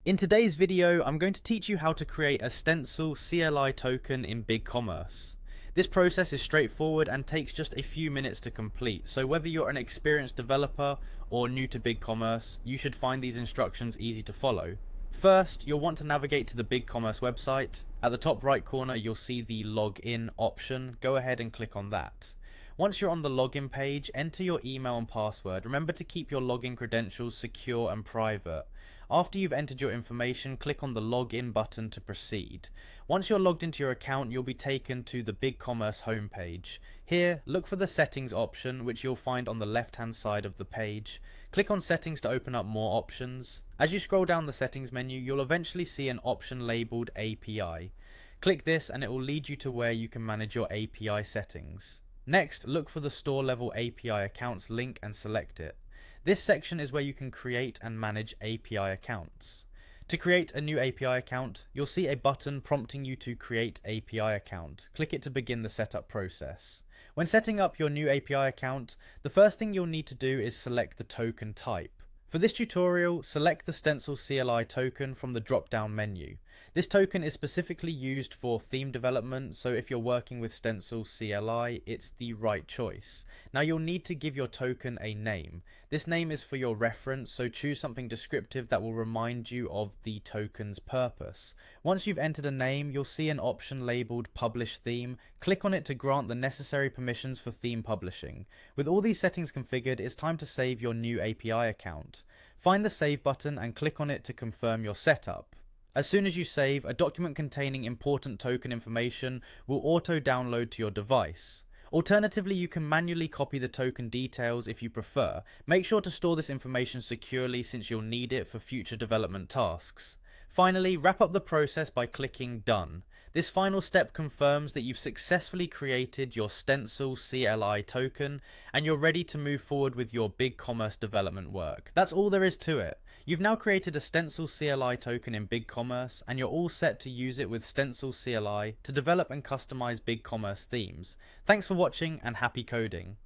In today's video, I'm going to teach you how to create a Stencil CLI token in Bigcommerce. This process is straightforward and takes just a few minutes to complete, so whether you're an experienced developer or new to Bigcommerce, you should find these instructions easy to follow. First, you'll want to navigate to the Bigcommerce website. At the top right corner, you'll see the login option. Go ahead and click on that. Once you're on the login page, enter your email and password. Remember to keep your login credentials secure and private. After you've entered your information, click on the login button to proceed. Once you're logged into your account, you'll be taken to the Bigcommerce homepage. Here, look for the settings option, which you'll find on the left hand side of the page. Click on settings to open up more options. As you scroll down the settings menu, you'll eventually see an option labeled API. Click this and it will lead you to where you can manage your API settings. Next, look for the store level API accounts link and select it. This section is where you can create and manage API accounts. To create a new API account, you'll see a button prompting you to create API account. Click it to begin the setup process. When setting up your new API account, the first thing you'll need to do is select the token type. For this tutorial, select the Stencil CLI token from the drop-down menu. This token is specifically used for theme development, so if you're working with Stencil CLI, it's the right choice. Now you'll need to give your token a name. This name is for your reference, so choose something descriptive that will remind you of the token's purpose. Once you've entered a name, you'll see an option labeled Publish Theme. Click on it to grant the necessary permissions for theme publishing. With all these settings configured, it's time to save your new API account. Find the Save button and click on it to confirm your setup. As soon as you save, a document containing important token information will auto-download to your device. Alternatively, you can manually copy the token details if you prefer. Make sure to store this information securely since you'll need it for future development tasks. Finally, wrap up the process by clicking Done. This final step confirms that you've successfully created your Stencil CLI token and you're ready to move forward with your Bigcommerce development work. That's all there is to it. You've now created a Stencil CLI token in Bigcommerce and you're all set to use it with Stencil CLI to develop and customize Bigcommerce themes. Thanks for watching and happy coding.